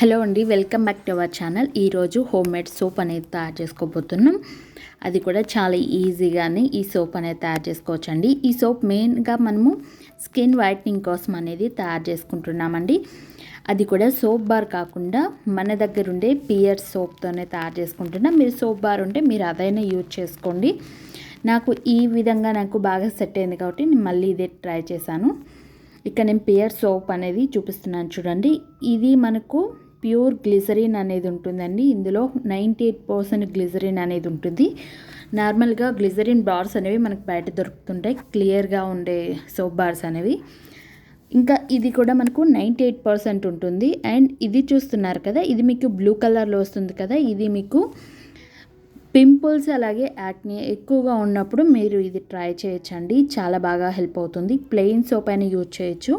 Hello అండి, welcome back to our channel. ఈరోజు home made soap అనేది తయారు చేసుకోబోతున్నాం. అది కూడా చాలా ఈజీగానే ఈ సోప్ అనేది తయారు చేసుకోవచ్చండి. ఈ సోప్ మెయిన్గా మనము స్కిన్ వైట్నింగ్ కోసం అనేది తయారు చేసుకుంటున్నామండి. అది కూడా సోప్ బార్ కాకుండా మన దగ్గర ఉండే పియర్ సోప్తోనే తయారు చేసుకుంటున్నాం. మీరు సోప్ బార్ ఉంటే మీరు అదైనా యూజ్ చేసుకోండి. నాకు ఈ విధంగా బాగా సెట్ అయింది కాబట్టి నేను మళ్ళీ ఇదే ట్రై చేశాను. ఇక్కడ నేను పియర్ సోప్ అనేది చూపిస్తున్నాను చూడండి. ఇది మనకు ప్యూర్ గ్లిజరిన్ అనేది ఉంటుందండి. ఇందులో 98% గ్లిజరిన్ అనేది ఉంటుంది. నార్మల్గా గ్లిజరిన్ బార్స్ అనేవి మనకు బయట దొరుకుతుంటాయి, క్లియర్గా ఉండే సోప్ బార్స్ అనేవి. ఇంకా ఇది కూడా మనకు 98% ఉంటుంది. అండ్ ఇది చూస్తున్నారు కదా, ఇది మీకు బ్లూ కలర్లో వస్తుంది కదా, ఇది మీకు పింపుల్స్ అలాగే యాక్నే ఎక్కువగా ఉన్నప్పుడు మీరు ఇది ట్రై చేయొచ్చండి. చాలా బాగా హెల్ప్ అవుతుంది. ప్లెయిన్ సోప్ అయినా యూజ్ చేయొచ్చు.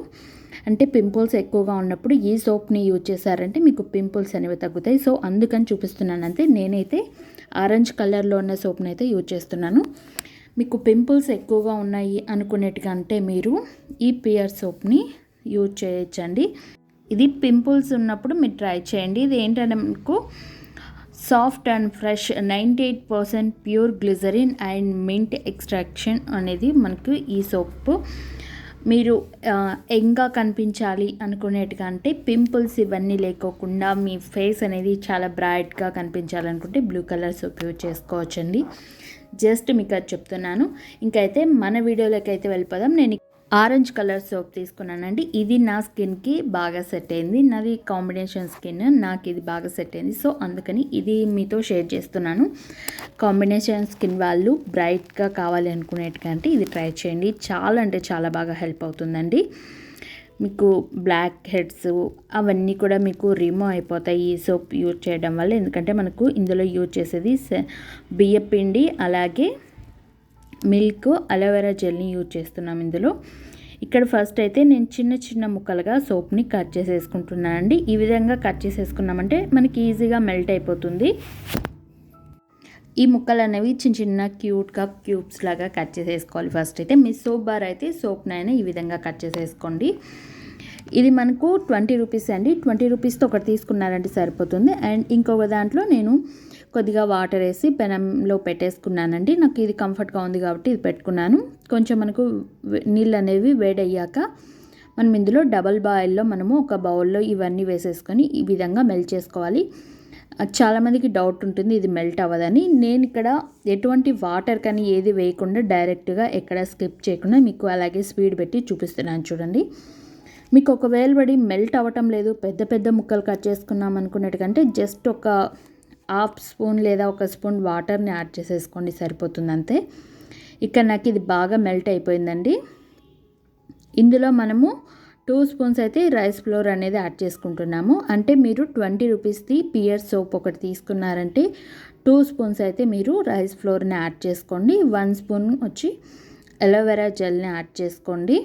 అంటే పింపుల్స్ ఎక్కువగా ఉన్నప్పుడు ఈ సోప్ని యూజ్ చేశారంటే మీకు పింపుల్స్ అనేవి తగ్గుతాయి. సో అందుకని చూపిస్తున్నాను అంతే. నేనైతే ఆరెంజ్ కలర్లో ఉన్న సోప్ని అయితే యూజ్ చేస్తున్నాను. మీకు పింపుల్స్ ఎక్కువగా ఉన్నాయి అనుకునేట్టుగా అంటే మీరు ఈ పియర్ సోప్ని యూజ్ చేయొచ్చండి. ఇది పింపుల్స్ ఉన్నప్పుడు మీరు ట్రై చేయండి. ఇది ఏంటంటే మనకు soft and fresh 98% pure glycerin and mint extraction అనేది మనకు ఈ సోప్. మీరు యంగ్గా కనిపించాలి అనుకునేట్టుగా అంటే పింపుల్స్ ఇవన్నీ లేకోకుండా మీ ఫేస్ అనేది చాలా బ్రైట్గా కనిపించాలనుకుంటే బ్లూ కలర్ సోప్ యూజ్ చేసుకోవచ్చండి. జస్ట్ మీకు అది చెప్తున్నాను. ఇంకైతే మన వీడియోలోకి అయితే వెళ్ళిపోదాం. నేను ఆరెంజ్ కలర్ సోప్ తీసుకున్నానండి. ఇది నా స్కిన్కి బాగా సెట్ అయింది. నాది కాంబినేషన్ స్కిన్, నాకు ఇది బాగా సెట్ అయింది. సో అందుకని ఇది మీతో షేర్ చేస్తున్నాను. కాంబినేషన్ స్కిన్ వాళ్ళు బ్రైట్గా కావాలి అనుకునేట్టుగా అంటే ఇది ట్రై చేయండి. చాలా అంటే చాలా బాగా హెల్ప్ అవుతుందండి. మీకు బ్లాక్ హెడ్స్ అవన్నీ కూడా మీకు రిమూవ్ అయిపోతాయి ఈ సోప్ యూజ్ చేయడం వల్ల. ఎందుకంటే మనకు ఇందులో యూజ్ చేసేది బియ్యపిండి అలాగే మిల్క్, అలోవెరా జెల్ని యూజ్ చేస్తున్నాం ఇందులో. ఇక్కడ ఫస్ట్ అయితే నేను చిన్న చిన్న ముక్కలుగా సోప్ని కట్ చేసేసుకుంటున్నానండి. ఈ విధంగా కట్ చేసేసుకున్నామంటే మనకి ఈజీగా మెల్ట్ అయిపోతుంది. ఈ ముక్కలు అనేవి చిన్న చిన్న క్యూట్గా క్యూబ్స్ లాగా కట్ చేసేసుకోవాలి. ఫస్ట్ అయితే మీ సోప్ బార్ అయితే సోప్నైనా ఈ విధంగా కట్ చేసేసుకోండి. ఇది మనకు 20 రూపీస్ అండి. 20 రూపీస్తో ఒకటి తీసుకున్నారంటే సరిపోతుంది. అండ్ ఇంకొక దాంట్లో నేను కొద్దిగా వాటర్ వేసి పెనంలో పెట్టేసుకున్నానండి. నాకు ఇది కంఫర్ట్గా ఉంది కాబట్టి ఇది పెట్టుకున్నాను. కొంచెం మనకు నీళ్ళు అనేవి వేడయ్యాక మనం ఇందులో డబల్ బాయిల్లో మనము ఒక బౌల్లో ఇవన్నీ వేసేసుకొని ఈ విధంగా మెల్ట్ చేసుకోవాలి. చాలామందికి డౌట్ ఉంటుంది ఇది మెల్ట్ అవ్వదని. నేను ఇక్కడ ఎటువంటి వాటర్ కానీ ఏది వేయకుండా డైరెక్ట్గా ఎక్కడ స్కిప్ చేయకుండా మీకు అలాగే స్పీడ్ పెట్టి చూపిస్తున్నాను చూడండి. మీకు ఒకవేళ పడి మెల్ట్ అవ్వటం లేదు, పెద్ద పెద్ద ముక్కలు కట్ చేసుకున్నాం అనుకున్నట్టుకంటే జస్ట్ ఒక హాఫ్ స్పూన్ లేదా ఒక స్పూన్ వాటర్ని యాడ్ చేసేసుకోండి, సరిపోతుంది అంతే. ఇక్కడ నాకు ఇది బాగా మెల్ట్ అయిపోయిందండి. ఇందులో మనము 2 స్పూన్స్ అయితే రైస్ ఫ్లోర్ అనేది యాడ్ చేసుకుంటున్నాము. అంటే మీరు 20 రూపీస్ది పియర్ సోప్ ఒకటి తీసుకున్నారంటే 2 స్పూన్స్ అయితే మీరు రైస్ ఫ్లోర్ని యాడ్ చేసుకోండి. 1 స్పూన్ వచ్చి అలోవెరా జెల్ని యాడ్ చేసుకోండి.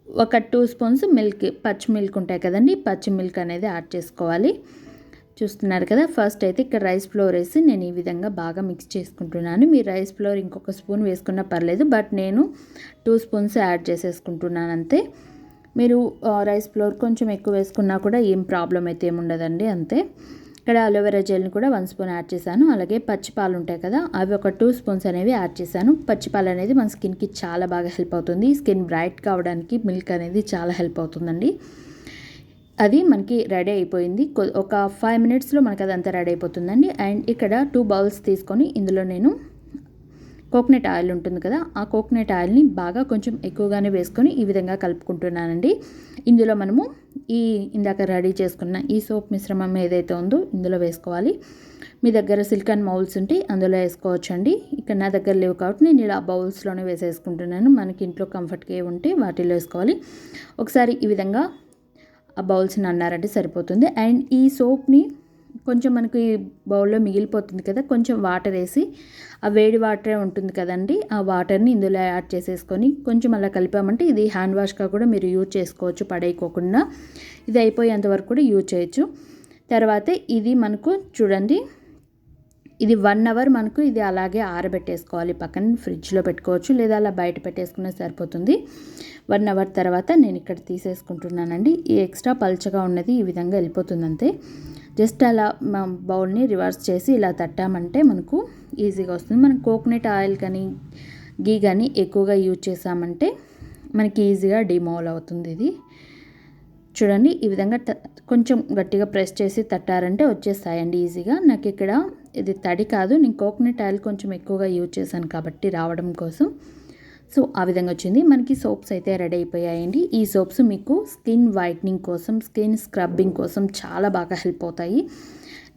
ఒక 2 స్పూన్స్ మిల్క్, పచ్చి మిల్క్ ఉంటాయి కదండి, పచ్చి మిల్క్ అనేది యాడ్ చేసుకోవాలి. చూస్తున్నారు కదా, ఫస్ట్ అయితే ఇక్కడ రైస్ ఫ్లోర్ వేసి నేను ఈ విధంగా బాగా మిక్స్ చేసుకుంటున్నాను. మీరు రైస్ ఫ్లోర్ ఇంకొక స్పూన్ వేసుకున్నా పర్లేదు, బట్ నేను 2 స్పూన్స్ యాడ్ చేసేసుకుంటున్నాను అంతే. మీరు రైస్ ఫ్లోర్ కొంచెం ఎక్కువ వేసుకున్నా కూడా ఏం ప్రాబ్లం అయితే ఏముండదండి, అంతే. ఇక్కడ అలోవెరా జెల్ని కూడా 1 స్పూన్ యాడ్ చేశాను. అలాగే పచ్చిపాలు ఉంటాయి కదా, అవి ఒక 2 స్పూన్స్ అనేవి యాడ్ చేశాను. పచ్చిపాలు అనేది మన స్కిన్కి చాలా బాగా హెల్ప్ అవుతుంది. స్కిన్ బ్రైట్ కావడానికి మిల్క్ అనేది చాలా హెల్ప్ అవుతుందండి. అది మనకి రెడీ అయిపోయింది. ఒక 5 మినిట్స్లో మనకి అదంతా రెడీ అయిపోతుందండి. అండ్ ఇక్కడ 2 బౌల్స్ తీసుకొని ఇందులో నేను కోకోనట్ ఆయిల్ ఉంటుంది కదా, ఆ కోకోనట్ ఆయిల్ని బాగా కొంచెం ఎక్కువగానే వేసుకొని ఈ విధంగా కలుపుకుంటున్నానండి. ఇందులో మనము ఇందాక రెడీ చేసుకున్న ఈ సోప్ మిశ్రమం ఏదైతే ఉందో ఇందులో వేసుకోవాలి. మీ దగ్గర సిలికాన్ మౌల్స్ ఉంటే అందులో వేసుకోవచ్చండి. ఇక్కడ నా దగ్గర లేవు కాబట్టి నేను ఇలా బౌల్స్లోనే వేసేసుకుంటున్నాను. మనకి ఇంట్లో కంఫర్ట్గా ఉంటే వాటిలో వేసుకోవాలి. ఒకసారి ఈ విధంగా ఆ బౌల్స్ని అన్నారంటే సరిపోతుంది. అండ్ ఈ సోప్ని కొంచెం మనకి బౌల్లో మిగిలిపోతుంది కదా, కొంచెం వాటర్ వేసి, ఆ వేడి వాటరే ఉంటుంది కదండి, ఆ వాటర్ని ఇందులో యాడ్ చేసేసుకొని కొంచెం అలా కలిపామంటే ఇది హ్యాండ్ వాష్గా కూడా మీరు యూజ్ చేసుకోవచ్చు, పడేయకోకుండా. ఇది అయిపోయేంత వరకు కూడా యూజ్ చేయొచ్చు. తర్వాత ఇది మనకు చూడండి ఇది 1 అవర్ మనకు ఇది అలాగే ఆరబెట్టేసుకోవాలి. పక్కన ఫ్రిడ్జ్లో పెట్టుకోవచ్చు, లేదా అలా బయట పెట్టేసుకున్నా సరిపోతుంది. 1 అవర్ తర్వాత నేను ఇక్కడ తీసేసుకుంటున్నానండి. ఈ ఎక్స్ట్రా పల్చగా ఉన్నది ఈ విధంగా వెళ్ళిపోతుంది అంతే. జస్ట్ అలా మా బౌల్ని రివర్స్ చేసి ఇలా తట్టామంటే మనకు ఈజీగా వస్తుంది. మనం కోకోనట్ ఆయిల్ కానీ గీ కానీ ఎక్కువగా యూజ్ చేసామంటే మనకి ఈజీగా డిమోల్ అవుతుంది. ఇది చూడండి, ఈ విధంగా కొంచెం గట్టిగా ప్రెస్ చేసి తట్టారంటే వచ్చేస్తాయండి ఈజీగా. నాకు ఇక్కడ ఇది తడి కాదు, నేను కోకోనట్ ఆయిల్ కొంచెం ఎక్కువగా యూజ్ చేశాను కాబట్టి రావడం కోసం. సో ఆ విధంగా వచ్చింది. మనకి సోప్స్ అయితే రెడీ అయిపోయాయండి. ఈ సోప్స్ మీకు స్కిన్ వైట్నింగ్ కోసం, స్కిన్ స్క్రబ్బింగ్ కోసం చాలా బాగా హెల్ప్ అవుతాయి.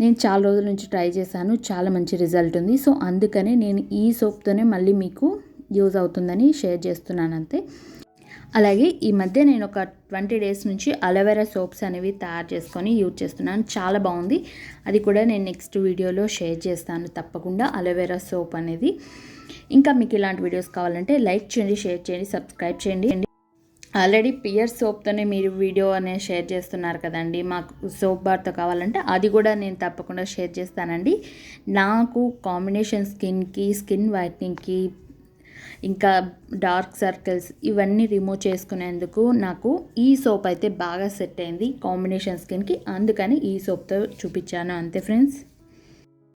నేను చాలా రోజుల నుంచి ట్రై చేశాను, చాలా మంచి రిజల్ట్ ఉంది. సో అందుకనే నేను ఈ సోప్తోనే మళ్ళీ మీకు యూజ్ అవుతుందని షేర్ చేస్తున్నాను అంతే. అలాగే ఈ మధ్య నేను ఒక 20 డేస్ నుంచి అలోవెరా సోప్స్ అనేవి తయారు చేసుకొని యూజ్ చేస్తున్నాను. చాలా బాగుంది. అది కూడా నేను నెక్స్ట్ వీడియోలో షేర్ చేస్తాను తప్పకుండా, అలోవెరా సోప్ అనేది. ఇంకా మీకు ఇలాంటి వీడియోస్ కావాలంటే లైక్ చేయండి, షేర్ చేయండి, సబ్స్క్రైబ్ చేయండి. ఆల్రెడీ పియర్ సోప్తోనే మీరు వీడియో అనేది షేర్ చేస్తున్నారు కదండి. మాకు సోప్ బార్తో కావాలంటే అది కూడా నేను తప్పకుండా షేర్ చేస్తానండి. నాకు కాంబినేషన్ స్కిన్కి, స్కిన్ వైట్నింగ్కి, ఇంకా డార్క్ సర్కిల్స్ ఇవన్నీ రిమూవ్ చేసుకునేందుకు నాకు ఈ సోప్ అయితే బాగా సెట్ అయింది కాంబినేషన్ స్కిన్కి. అందుకని ఈ సోప్తో చూపించాను అంతే ఫ్రెండ్స్.